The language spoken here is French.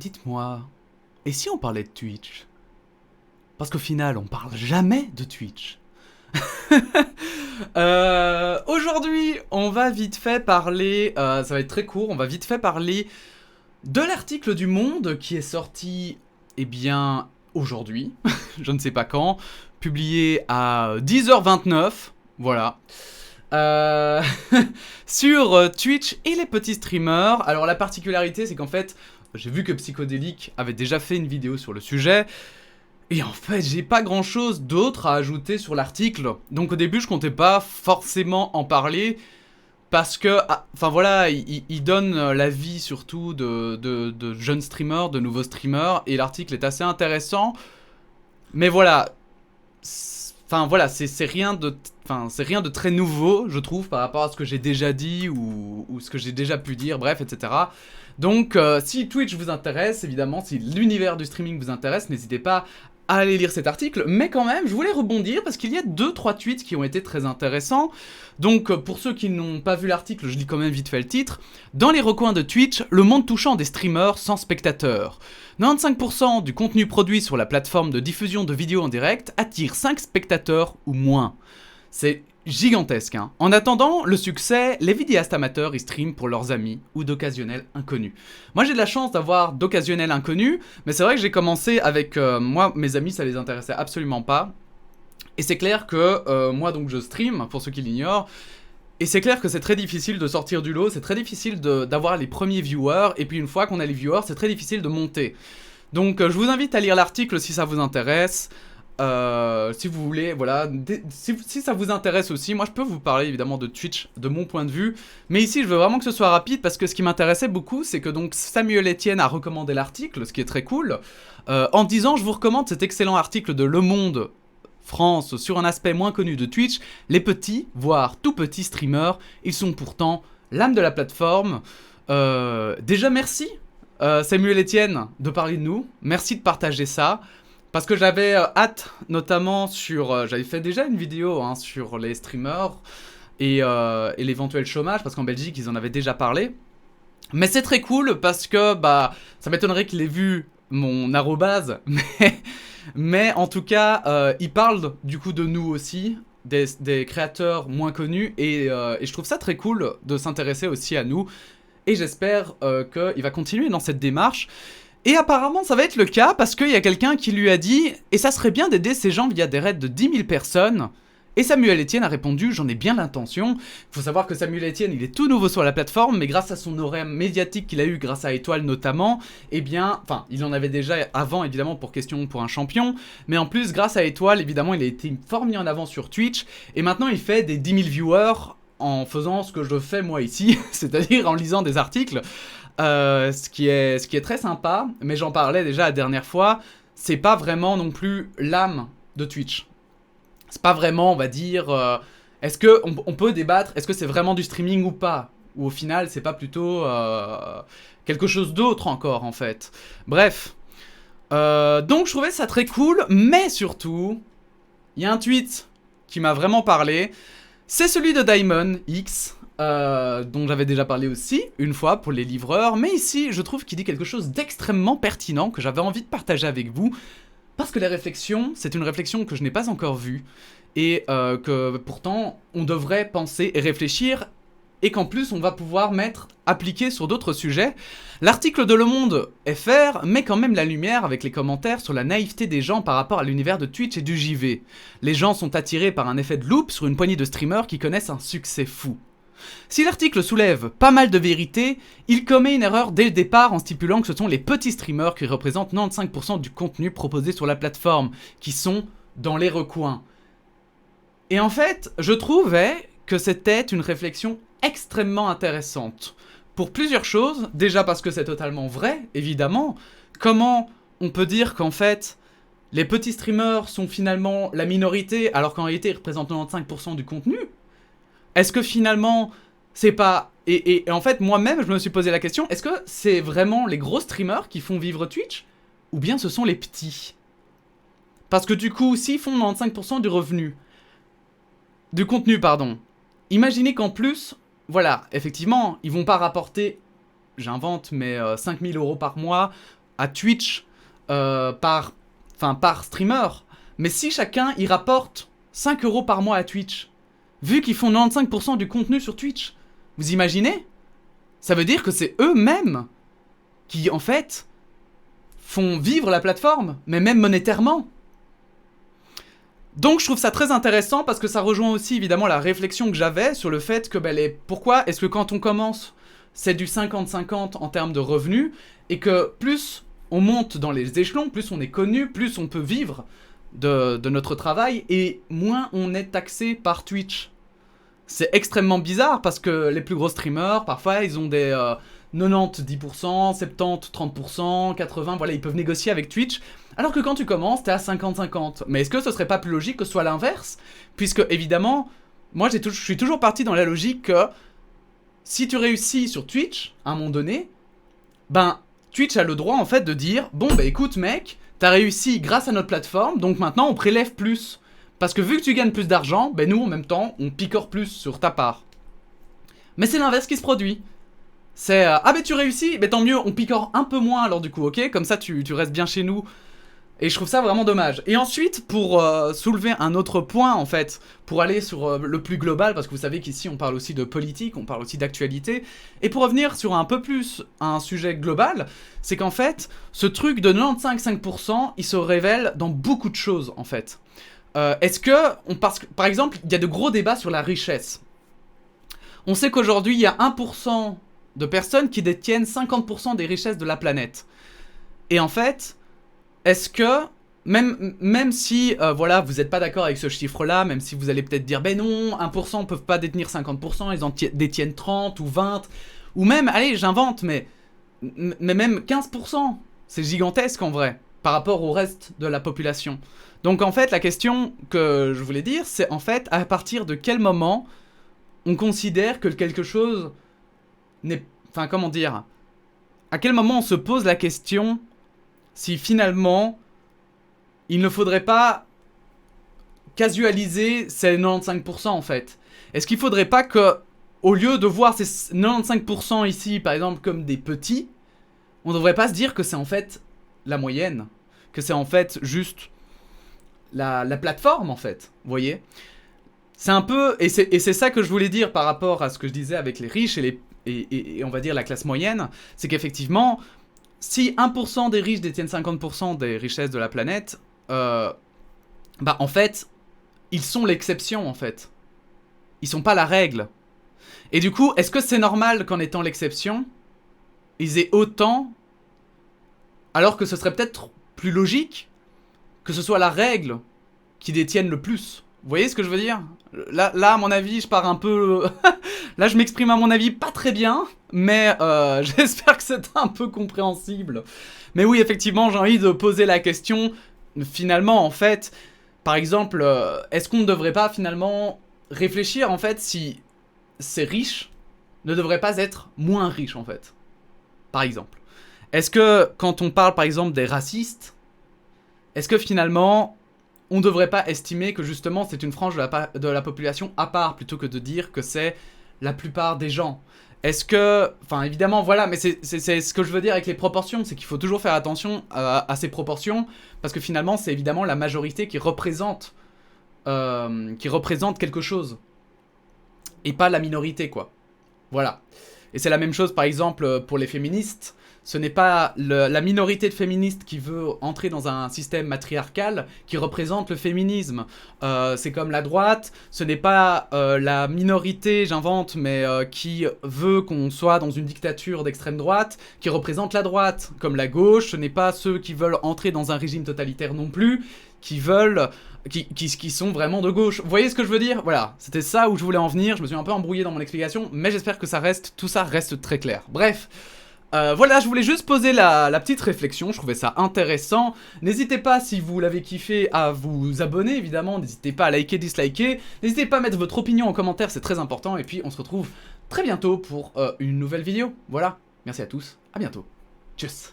Dites-moi, et si on parlait de Twitch? Parce qu'au final, on parle jamais de Twitch. Aujourd'hui, on va vite fait parler, ça va être très court, on va vite fait parler de l'article du Monde qui est sorti, eh bien, aujourd'hui, je ne sais pas quand, publié à 10h29, voilà. Euh, sur Twitch et les petits streamers. Alors la particularité, c'est qu'en fait, j'ai vu que Psychodélique avait déjà fait une vidéo sur le sujet. Et en fait, j'ai pas grand chose d'autre à ajouter sur l'article. Donc au début, je comptais pas forcément en parler. Parce que, enfin voilà, il donne l'avis surtout de jeunes streamers, de nouveaux streamers. Et l'article est assez intéressant. Mais voilà, enfin voilà, c'est rien de, enfin c'est rien de très nouveau, je trouve, par rapport à ce que j'ai déjà dit ou ce que j'ai déjà pu dire, bref, etc. Donc, si Twitch vous intéresse, évidemment, si l'univers du streaming vous intéresse, n'hésitez pas à aller lire cet article. Mais quand même, je voulais rebondir parce qu'il y a 2-3 tweets qui ont été très intéressants. Donc, pour ceux qui n'ont pas vu l'article, je lis quand même vite fait le titre. Dans les recoins de Twitch, le monde touchant des streamers sans spectateurs. 95% du contenu produit sur la plateforme de diffusion de vidéos en direct attire 5 spectateurs ou moins. C'est gigantesque, hein. En attendant le succès, les vidéastes amateurs y streament pour leurs amis ou d'occasionnels inconnus. Moi j'ai de la chance d'avoir d'occasionnels inconnus, mais c'est vrai que j'ai commencé avec moi, mes amis ça les intéressait absolument pas. Et c'est clair que moi donc je stream, pour ceux qui l'ignorent, et c'est clair que c'est très difficile de sortir du lot, c'est très difficile d'avoir les premiers viewers, et puis une fois qu'on a les viewers, c'est très difficile de monter. Donc je vous invite à lire l'article si ça vous intéresse. Si vous voulez, voilà, si ça vous intéresse aussi, moi je peux vous parler évidemment de Twitch de mon point de vue, mais ici je veux vraiment que ce soit rapide parce que ce qui m'intéressait beaucoup c'est que donc Samuel Etienne a recommandé l'article, ce qui est très cool, en disant je vous recommande cet excellent article de Le Monde France sur un aspect moins connu de Twitch, les petits, voire tout petits streamers, ils sont pourtant l'âme de la plateforme. Déjà merci Samuel Etienne de parler de nous, merci de partager ça. Parce que j'avais hâte, notamment sur... j'avais fait déjà une vidéo hein, sur les streamers et l'éventuel chômage, parce qu'en Belgique, ils en avaient déjà parlé. Mais c'est très cool, parce que bah, ça m'étonnerait qu'il ait vu mon arrobase, mais en tout cas, il parle du coup de nous aussi, des créateurs moins connus, et je trouve ça très cool de s'intéresser aussi à nous. Et j'espère qu'il va continuer dans cette démarche. Et apparemment ça va être le cas parce qu'il y a quelqu'un qui lui a dit « Et ça serait bien d'aider ces gens via des raids de 10 000 personnes ?» Et Samuel Etienne a répondu « J'en ai bien l'intention. » Il faut savoir que Samuel Etienne, il est tout nouveau sur la plateforme, mais grâce à son horaire médiatique qu'il a eu grâce à Étoile notamment, eh bien, enfin, il en avait déjà avant évidemment pour Question pour un champion, mais en plus grâce à Étoile, évidemment, il a été fort mis en avant sur Twitch, et maintenant il fait des 10 000 viewers en faisant ce que je fais moi ici, c'est-à-dire en lisant des articles. Ce qui est très sympa, mais j'en parlais déjà la dernière fois, c'est pas vraiment non plus l'âme de Twitch. C'est pas vraiment, on va dire, est-ce qu'on peut débattre, est-ce que c'est vraiment du streaming ou pas? Ou au final, c'est pas plutôt quelque chose d'autre encore, en fait. Bref. Donc je trouvais ça très cool, mais surtout, il y a un tweet qui m'a vraiment parlé, c'est celui de Diamond X, dont j'avais déjà parlé aussi, une fois, pour les livreurs, mais ici, je trouve qu'il dit quelque chose d'extrêmement pertinent que j'avais envie de partager avec vous, parce que les réflexions, c'est une réflexion que je n'ai pas encore vue, et que pourtant, on devrait penser et réfléchir, et qu'en plus, on va pouvoir appliquer sur d'autres sujets. L'article de Le Monde FR met quand même la lumière avec les commentaires sur la naïveté des gens par rapport à l'univers de Twitch et du JV. Les gens sont attirés par un effet de loupe sur une poignée de streamers qui connaissent un succès fou. Si l'article soulève pas mal de vérités, il commet une erreur dès le départ en stipulant que ce sont les petits streamers qui représentent 95% du contenu proposé sur la plateforme, qui sont dans les recoins. Et en fait, je trouvais que c'était une réflexion extrêmement intéressante. Pour plusieurs choses, déjà parce que c'est totalement vrai, évidemment. Comment on peut dire qu'en fait, les petits streamers sont finalement la minorité, alors qu'en réalité ils représentent 95% du contenu? Est-ce que finalement, c'est pas... Et en fait, moi-même, je me suis posé la question, est-ce que c'est vraiment les gros streamers qui font vivre Twitch? Ou bien ce sont les petits? Parce que du coup, s'ils font 95% du revenu... Du contenu, pardon. Imaginez qu'en plus, voilà, effectivement, ils vont pas rapporter, j'invente, mais 5 000 € par mois à Twitch par streamer. Mais si chacun y rapporte 5 € par mois à Twitch, vu qu'ils font 95% du contenu sur Twitch, vous imaginez? Ça veut dire que c'est eux-mêmes qui, en fait, font vivre la plateforme, mais même monétairement. Donc je trouve ça très intéressant parce que ça rejoint aussi évidemment la réflexion que j'avais sur le fait que pourquoi est-ce que quand on commence c'est du 50-50 en termes de revenus et que plus on monte dans les échelons, plus on est connu, plus on peut vivre de notre travail et moins on est taxé par Twitch. C'est extrêmement bizarre parce que les plus gros streamers parfois ils ont des 90-10%, 70-30%, 80%, voilà ils peuvent négocier avec Twitch. Alors que quand tu commences, t'es à 50-50. Mais est-ce que ce serait pas plus logique que ce soit l'inverse? Puisque, évidemment, moi je suis toujours parti dans la logique que si tu réussis sur Twitch, à un moment donné, ben, Twitch a le droit en fait de dire bon bah écoute mec, t'as réussi grâce à notre plateforme, donc maintenant on prélève plus. Parce que vu que tu gagnes plus d'argent, ben nous en même temps, on picore plus sur ta part. Mais c'est l'inverse qui se produit. C'est ah ben tu réussis, ben tant mieux, on picore un peu moins alors du coup, ok? Comme ça tu restes bien chez nous. Et je trouve ça vraiment dommage. Et ensuite, pour soulever un autre point, en fait, pour aller sur le plus global, parce que vous savez qu'ici, on parle aussi de politique, on parle aussi d'actualité, et pour revenir sur un peu plus un sujet global, c'est qu'en fait, ce truc de 95-5%, il se révèle dans beaucoup de choses, en fait. Est-ce que, par exemple, il y a de gros débats sur la richesse. On sait qu'aujourd'hui, il y a 1% de personnes qui détiennent 50% des richesses de la planète. Et en fait... Est-ce que, même si, voilà, vous n'êtes pas d'accord avec ce chiffre-là, même si vous allez peut-être dire, ben non, 1% ne peuvent pas détenir 50%, ils en détiennent 30 ou 20, ou même, allez, j'invente, mais même 15%, c'est gigantesque en vrai, par rapport au reste de la population. Donc en fait, la question que je voulais dire, c'est en fait, à partir de quel moment on considère que quelque chose n'est... Enfin, comment dire? À quel moment on se pose la question... si finalement, il ne faudrait pas casualiser ces 95% en fait. Est-ce qu'il faudrait pas que, au lieu de voir ces 95% ici, par exemple, comme des petits, on ne devrait pas se dire que c'est en fait la moyenne, que c'est en fait juste la plateforme en fait, vous voyez? C'est un peu, et c'est ça que je voulais dire par rapport à ce que je disais avec les riches et on va dire la classe moyenne, c'est qu'effectivement... Si 1% des riches détiennent 50% des richesses de la planète, bah en fait, ils sont l'exception en fait. Ils sont pas la règle. Et du coup, est-ce que c'est normal qu'en étant l'exception, ils aient autant, alors que ce serait peut-être plus logique que ce soit la règle qui détienne le plus? Vous voyez ce que je veux dire? Là, à mon avis, je pars un peu... Là, je m'exprime à mon avis pas très bien, mais j'espère que c'est un peu compréhensible. Mais oui, effectivement, j'ai envie de poser la question, finalement, en fait, par exemple, est-ce qu'on ne devrait pas, finalement, réfléchir, en fait, si ces riches ne devraient pas être moins riches, en fait? Par exemple. Est-ce que, quand on parle, par exemple, des racistes, est-ce que, finalement... on ne devrait pas estimer que justement c'est une frange de la population à part plutôt que de dire que c'est la plupart des gens. Est-ce que... Enfin évidemment voilà, mais c'est ce que je veux dire avec les proportions, c'est qu'il faut toujours faire attention à ces proportions parce que finalement c'est évidemment la majorité qui représente quelque chose et pas la minorité quoi. Voilà. Et c'est la même chose par exemple pour les féministes. Ce n'est pas la minorité de féministes qui veut entrer dans un système matriarcal qui représente le féminisme. C'est comme la droite, ce n'est pas la minorité, j'invente, mais qui veut qu'on soit dans une dictature d'extrême droite qui représente la droite. Comme la gauche, ce n'est pas ceux qui veulent entrer dans un régime totalitaire non plus, qui veulent... Qui sont vraiment de gauche. Vous voyez ce que je veux dire? Voilà, c'était ça où je voulais en venir. Je me suis un peu embrouillé dans mon explication, mais j'espère que tout ça reste très clair. Bref... voilà, je voulais juste poser la petite réflexion, je trouvais ça intéressant. N'hésitez pas, si vous l'avez kiffé, à vous abonner, évidemment. N'hésitez pas à liker, disliker. N'hésitez pas à mettre votre opinion en commentaire, c'est très important. Et puis, on se retrouve très bientôt pour une nouvelle vidéo. Voilà, merci à tous, à bientôt. Tchuss.